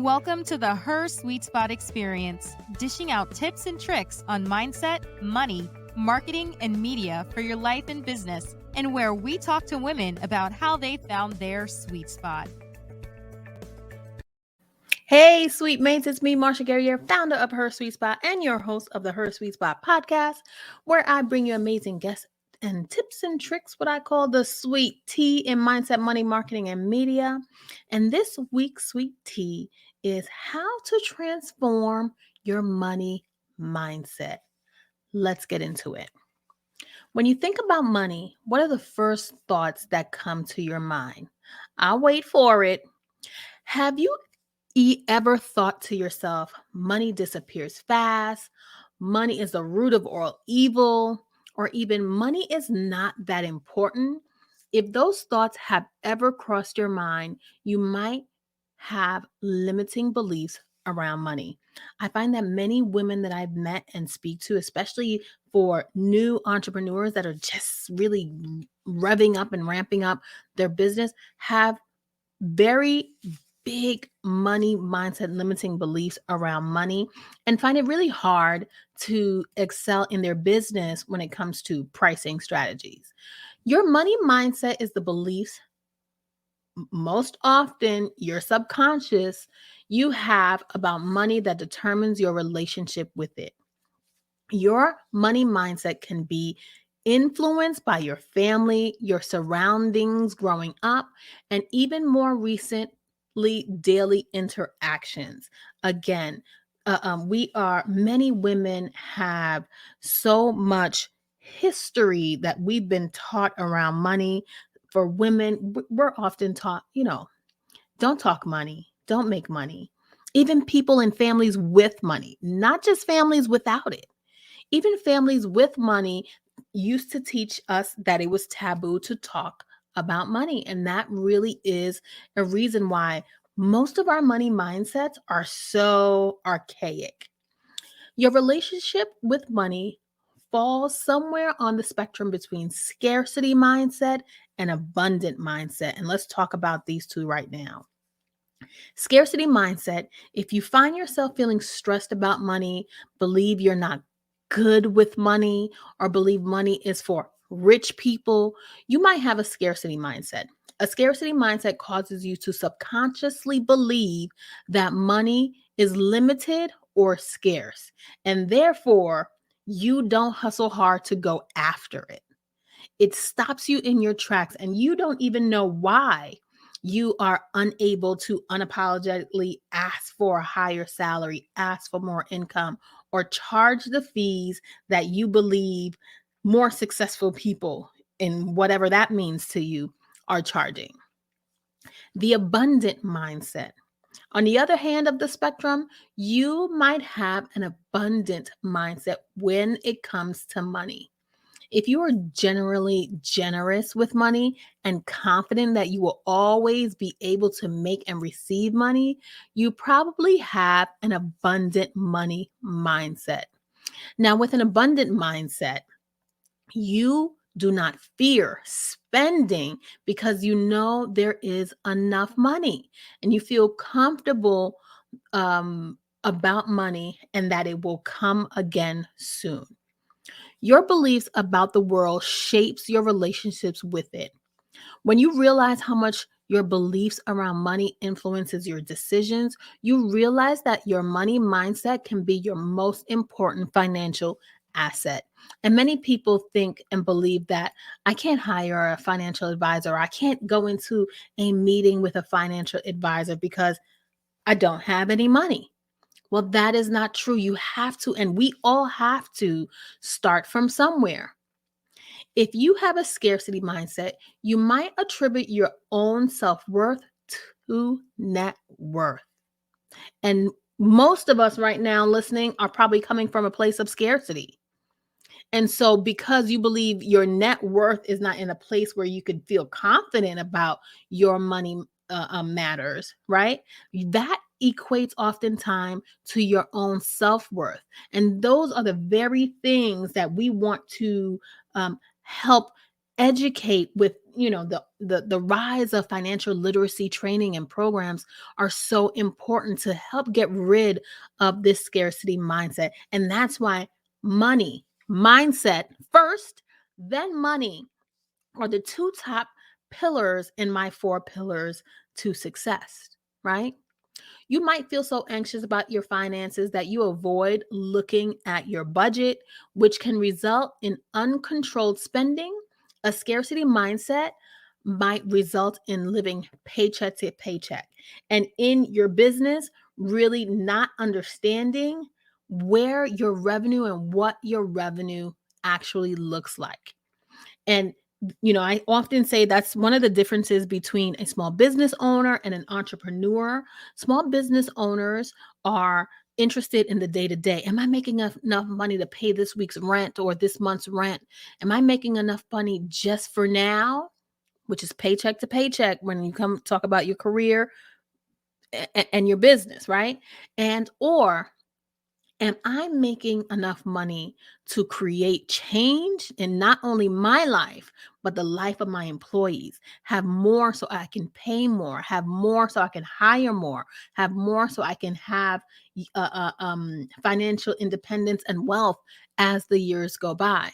Welcome to the Her Sweet Spot Experience, dishing out tips and tricks on mindset, money, marketing, and media for your life and business, and where we talk to women about how they found their sweet spot. Hey, SuiteMates, it's me, Marsha Guerriere, founder of Her Sweet Spot and your host of the Her Sweet Spot podcast, where I bring you amazing guests and tips and tricks, what I call the sweet tea in mindset, money, marketing, and media. And this week's sweet tea is how to transform your money mindset. Let's get into it. When you think about money, what are the first thoughts that come to your mind? I'll wait for it. Have you ever thought to yourself, money disappears fast, money is the root of all evil, or even money is not that important? If those thoughts have ever crossed your mind, you might have limiting beliefs around money. I find that many women that I've met and speak to, especially for new entrepreneurs that are just really revving up and ramping up their business, have very big money mindset, limiting beliefs around money, and find it really hard to excel in their business when it comes to pricing strategies. Your money mindset is the beliefs, most often your subconscious, you have about money that determines your relationship with it. Your money mindset can be influenced by your family, your surroundings growing up, and even more recently, daily interactions. Again, many women have so much history that we've been taught around money. For women, we're often taught, don't talk money, don't make money. Even people in families with money, not just families without it. Even families with money used to teach us that it was taboo to talk about money. And that really is a reason why most of our money mindsets are so archaic. Your relationship with money falls somewhere on the spectrum between scarcity mindset and abundant mindset. And let's talk about these two right now. Scarcity mindset, if you find yourself feeling stressed about money, believe you're not good with money, or believe money is for rich people, you might have a scarcity mindset. A scarcity mindset causes you to subconsciously believe that money is limited or scarce, and therefore you don't hustle hard to go after it. It stops you in your tracks, and you don't even know why you are unable to unapologetically ask for a higher salary, ask for more income, or charge the fees that you believe more successful people, in whatever that means to you, are charging. The abundant mindset. On the other hand of the spectrum, you might have an abundant mindset when it comes to money. If you are generally generous with money and confident that you will always be able to make and receive money, you probably have an abundant money mindset. Now, with an abundant mindset, you do not fear spending because you know there is enough money and you feel comfortable about money and that it will come again soon. Your beliefs about the world shapes your relationships with it. When you realize how much your beliefs around money influences your decisions, you realize that your money mindset can be your most important financial asset. And many people think and believe that I can't hire a financial advisor. I can't go into a meeting with a financial advisor because I don't have any money. Well, that is not true. You have to, and we all have to start from somewhere. If you have a scarcity mindset, you might attribute your own self-worth to net worth. And most of us right now listening are probably coming from a place of scarcity. And so because you believe your net worth is not in a place where you could feel confident about your money matters, right? That equates oftentimes to your own self-worth. And those are the very things that we want to help educate with, the rise of financial literacy training and programs are so important to help get rid of this scarcity mindset. And that's why money, mindset first, then money are the two top pillars in my 4 pillars to success, right? You might feel so anxious about your finances that you avoid looking at your budget, which can result in uncontrolled spending. A scarcity mindset might result in living paycheck to paycheck. And in your business, really not understanding where your revenue and what your revenue actually looks like. And I often say that's one of the differences between a small business owner and an entrepreneur. Small business owners are interested in the day to day. Am I making enough money to pay this week's rent or this month's rent? Am I making enough money just for now, which is paycheck to paycheck when you come talk about your career and your business, right? And or am I making enough money to create change in not only my life, but the life of my employees? Have more so I can pay more, have more so I can hire more, have more so I can have financial independence and wealth as the years go by.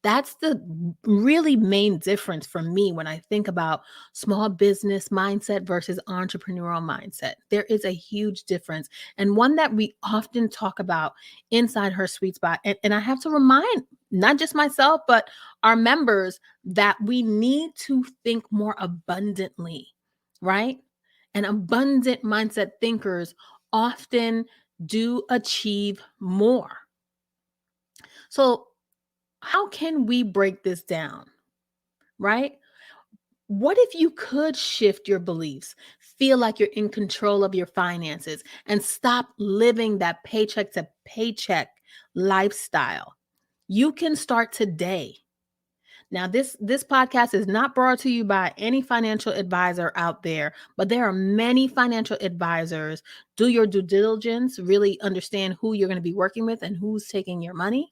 That's the really main difference for me when I think about small business mindset versus entrepreneurial mindset. There is a huge difference, and one that we often talk about inside Her Sweet Spot. And I have to remind not just myself, but our members that we need to think more abundantly, right? And abundant mindset thinkers often do achieve more. So, how can we break this down, right? What if you could shift your beliefs, feel like you're in control of your finances, and stop living that paycheck to paycheck lifestyle? You can start today. Now, this podcast is not brought to you by any financial advisor out there, but there are many financial advisors. Do your due diligence, really understand who you're going to be working with and who's taking your money,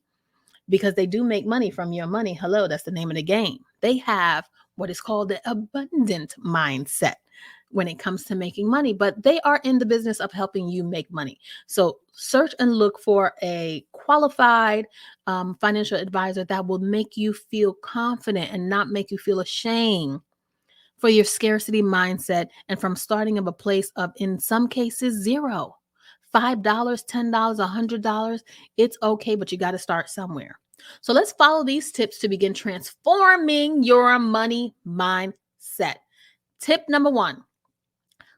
because they do make money from your money. Hello, that's the name of the game. They have what is called the abundant mindset when it comes to making money, but they are in the business of helping you make money. So search and look for a qualified financial advisor that will make you feel confident and not make you feel ashamed for your scarcity mindset and from starting of a place of, in some cases, zero. $5, $10, $100, it's okay, but you got to start somewhere. So let's follow these tips to begin transforming your money mindset. Tip number 1,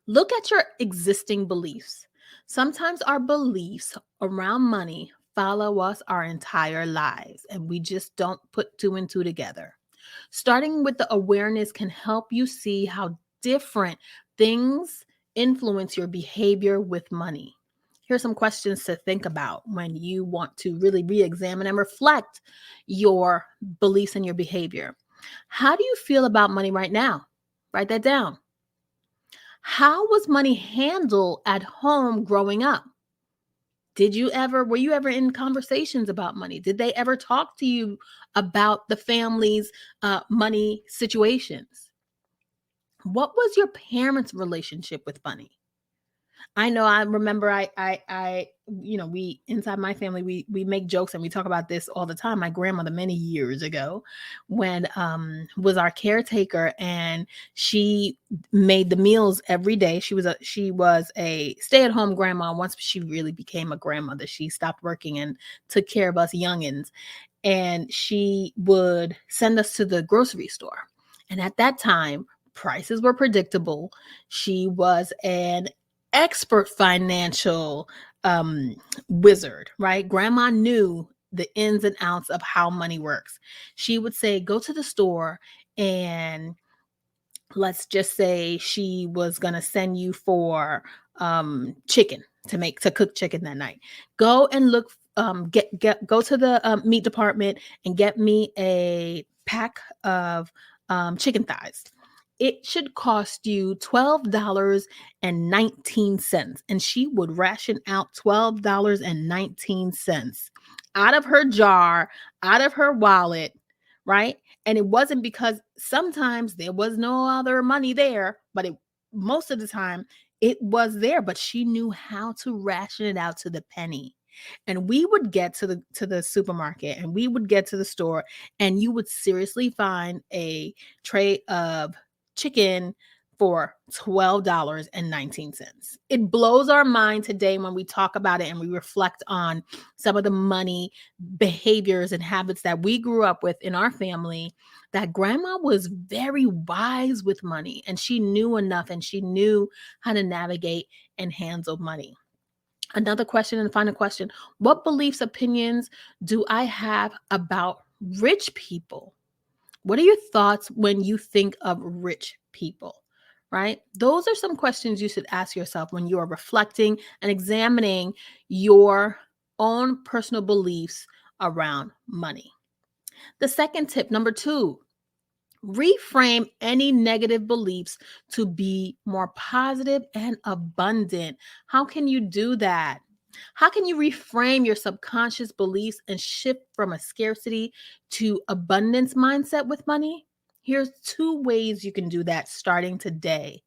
look at your existing beliefs. Sometimes our beliefs around money follow us our entire lives, and we just don't put 2 and 2 together. Starting with the awareness can help you see how different things influence your behavior with money. Here's some questions to think about when you want to really re-examine and reflect your beliefs and your behavior. How do you feel about money right now? Write that down. How was money handled at home growing up? Were you ever in conversations about money? Did they ever talk to you about the family's money situations? What was your parents' relationship with money? I know I remember we inside my family, we make jokes and we talk about this all the time. My grandmother many years ago when was our caretaker, and she made the meals every day. She was a stay-at-home grandma. Once she really became a grandmother, she stopped working and took care of us youngins. And she would send us to the grocery store. And at that time, prices were predictable. She was an expert financial wizard, right? Grandma knew the ins and outs of how money works. She would say, go to the store, and let's just say she was going to send you for chicken to cook chicken that night. Go and look, go to the meat department and get me a pack of chicken thighs. It should cost you $12.19. And she would ration out $12.19 out of her jar, out of her wallet, right? And it wasn't because sometimes there was no other money there, but most of the time it was there, but she knew how to ration it out to the penny. And we would get to the supermarket, and we would get to the store, and you would seriously find a tray of chicken for $12.19. It blows our mind today when we talk about it and we reflect on some of the money behaviors and habits that we grew up with in our family, that grandma was very wise with money, and she knew enough, and she knew how to navigate and handle money. Another question, and final question: what beliefs, opinions do I have about rich people? What are your thoughts when you think of rich people? Right? Those are some questions you should ask yourself when you are reflecting and examining your own personal beliefs around money. The second tip, number 2, reframe any negative beliefs to be more positive and abundant. How can you do that? How can you reframe your subconscious beliefs and shift from a scarcity to abundance mindset with money? Here's 2 ways you can do that starting today.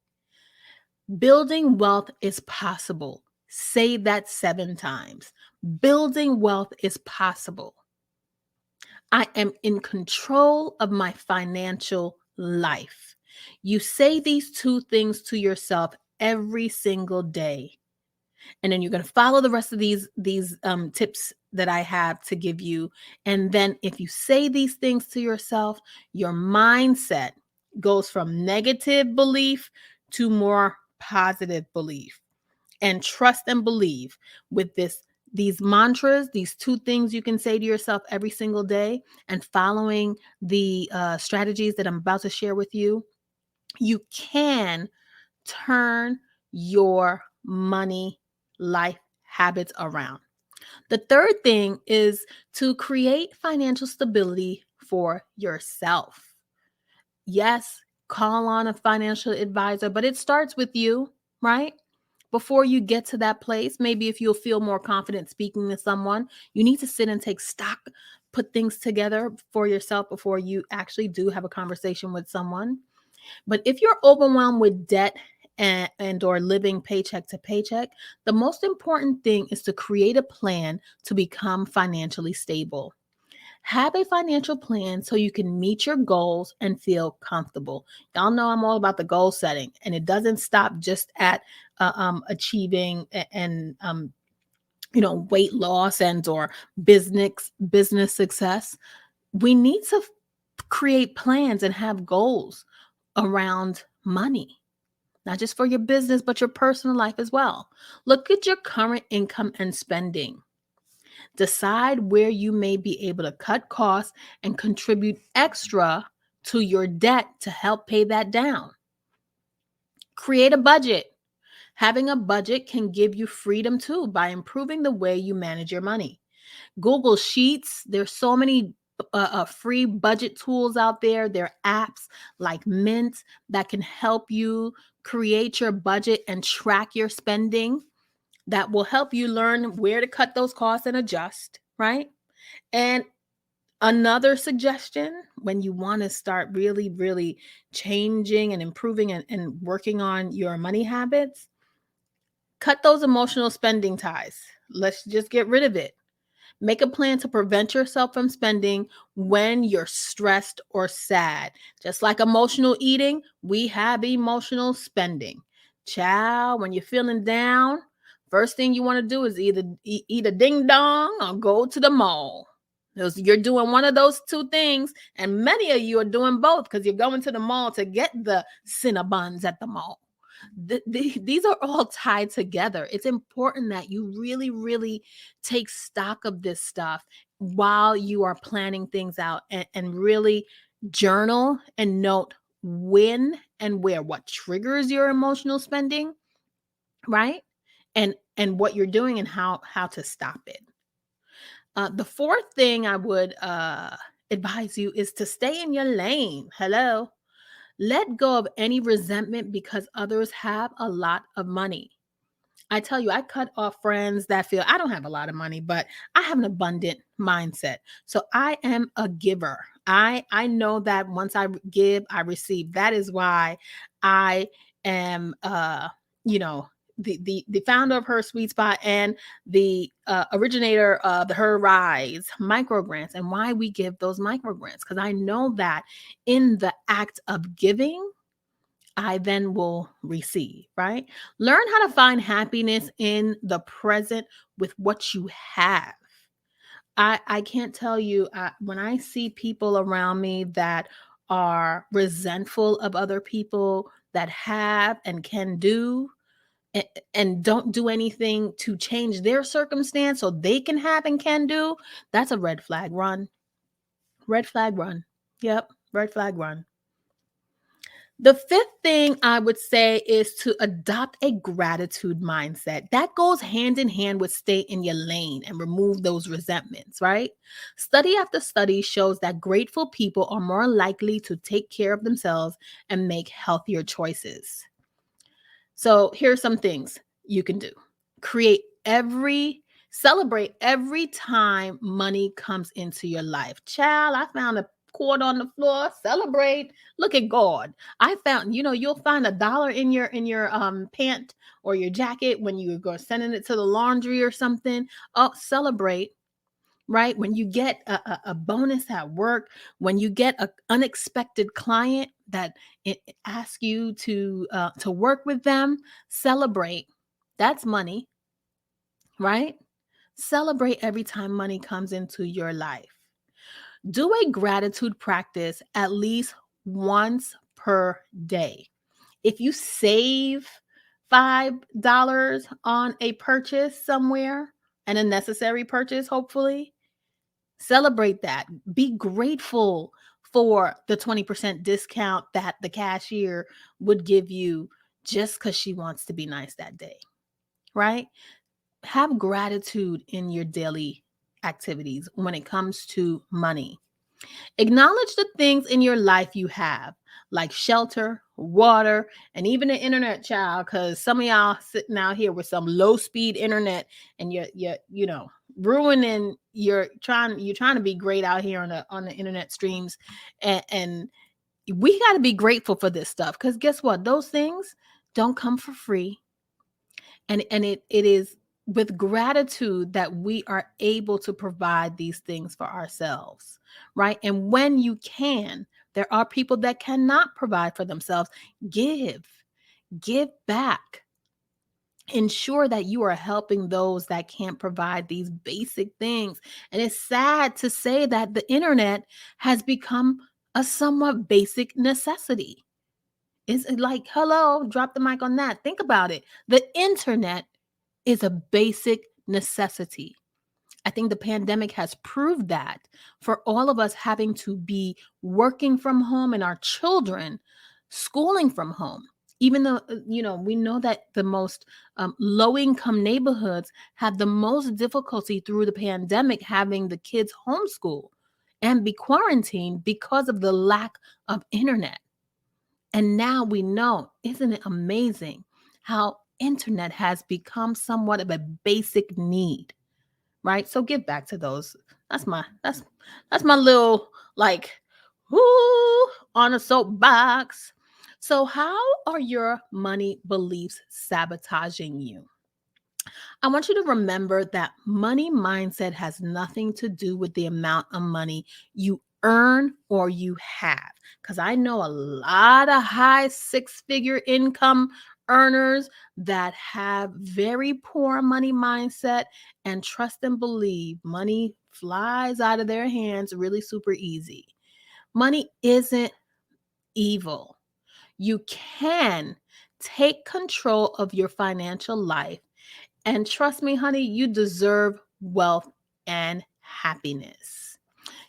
Building wealth is possible. Say that 7 times. Building wealth is possible. I am in control of my financial life. You say these 2 things to yourself every single day. And then you're going to follow the rest of these tips that I have to give you. And then if you say these things to yourself, your mindset goes from negative belief to more positive belief. And trust and believe with these mantras, these 2 things you can say to yourself every single day, and following the strategies that I'm about to share with you, you can turn your money life habits around. The third thing is to create financial stability for yourself. Yes, call on a financial advisor, but it starts with you, right? Before you get to that place, maybe if you'll feel more confident speaking to someone, you need to sit and take stock, put things together for yourself before you actually do have a conversation with someone. But if you're overwhelmed with debt and or living paycheck to paycheck, the most important thing is to create a plan to become financially stable. Have a financial plan so you can meet your goals and feel comfortable. Y'all know I'm all about the goal setting, and it doesn't stop just at achieving and weight loss and or business success. We need to create plans and have goals around money, not just for your business, but your personal life as well. Look at your current income and spending. Decide where you may be able to cut costs and contribute extra to your debt to help pay that down. Create a budget. Having a budget can give you freedom too by improving the way you manage your money. Google Sheets, there's so many free budget tools out there. There are apps like Mint that can help you create your budget and track your spending. That will help you learn where to cut those costs and adjust, right? And another suggestion, when you want to start really, really changing and improving and working on your money habits, cut those emotional spending ties. Let's just get rid of it. Make a plan to prevent yourself from spending when you're stressed or sad. Just like emotional eating, we have emotional spending. Child, when you're feeling down, first thing you want to do is either eat a ding dong or go to the mall. You're doing one of those 2 things, and many of you are doing both because you're going to the mall to get the Cinnabons at the mall. These are all tied together. It's important that you really, really take stock of this stuff while you are planning things out, and really journal and note when and where, what triggers your emotional spending, right? And what you're doing and how to stop it. The fourth thing I would advise you is to stay in your lane. Hello. Let go of any resentment because others have a lot of money. I tell you, I cut off friends that feel I don't have a lot of money, but I have an abundant mindset. So I am a giver. I know that once I give, I receive. That is why I am the founder of Her Sweet Spot and the originator of the Her Rise microgrants, and why we give those microgrants, because I know that in the act of giving, I then will receive, right? Learn how to find happiness in the present with what you have. I can't tell you, when I see people around me that are resentful of other people that have and can do, and don't do anything to change their circumstance so they can have and can do, that's a red flag run. Red flag run. Yep, red flag run. The fifth thing I would say is to adopt a gratitude mindset. That goes hand in hand with stay in your lane and remove those resentments, right? Study after study shows that grateful people are more likely to take care of themselves and make healthier choices. So here's some things you can do. Celebrate every time money comes into your life. Child, I found a cord on the floor. Celebrate. Look at God. I found, you'll find $1 in your pant or your jacket when you go sending it to the laundry or something. Oh, celebrate. Right? When you get a bonus at work, when you get an unexpected client that asks you to work with them, celebrate. That's money, right? Celebrate every time money comes into your life. Do a gratitude practice at least once per day. If you save $5 on a purchase somewhere, and a necessary purchase, hopefully, celebrate that. Be grateful for the 20% discount that the cashier would give you just because she wants to be nice that day, right? Have gratitude in your daily activities when it comes to money. Acknowledge the things in your life you have, like shelter, water, and even the internet, child, because some of y'all sitting out here with some low-speed internet, and you're ruining you're trying to be great out here on the internet streams, and we got to be grateful for this stuff, because guess what? Those things don't come for free. And it is with gratitude that we are able to provide these things for ourselves, right? And when you can, there are people that cannot provide for themselves. Give back. Ensure that you are helping those that can't provide these basic things. And it's sad to say that the internet has become a somewhat basic necessity. It's like, hello, drop the mic on that. Think about it. The internet is a basic necessity. I think the pandemic has proved that, for all of us having to be working from home and our children schooling from home. Even though, we know that the most low-income neighborhoods have the most difficulty through the pandemic having the kids homeschool and be quarantined because of the lack of internet. And now we know, isn't it amazing how internet has become somewhat of a basic need, right? So give back to those. That's my little, like, whoo, on a soapbox. So how are your money beliefs sabotaging you? I want you to remember that money mindset has nothing to do with the amount of money you earn or you have. Because I know a lot of high six-figure income earners that have very poor money mindset, and trust and believe money flies out of their hands really super easy. Money isn't evil. You can take control of your financial life. And trust me, honey, you deserve wealth and happiness.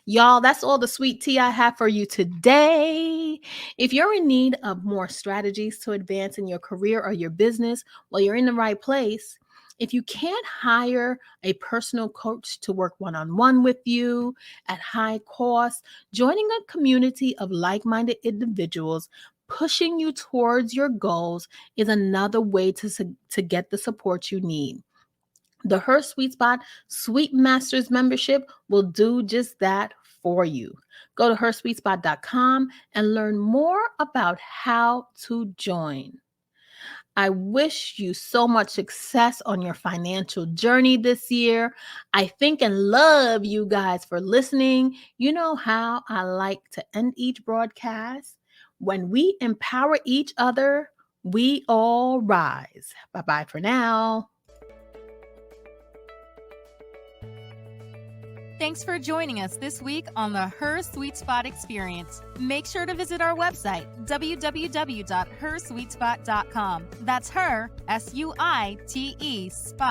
Y'all, that's all the sweet tea I have for you today. If you're in need of more strategies to advance in your career or your business, well, you're in the right place. If you can't hire a personal coach to work one-on-one with you at high cost, joining a community of like-minded individuals pushing you towards your goals is another way to get the support you need. The Her Sweet Spot Sweet Masters membership will do just that for you. Go to hersweetspot.com and learn more about how to join. I wish you so much success on your financial journey this year. I thank and love you guys for listening. You know how I like to end each broadcast. When we empower each other, we all rise. Bye-bye for now. Thanks for joining us this week on the Her Sweet Spot Experience. Make sure to visit our website, www.hersweetspot.com. That's her, SuiteTea, spot.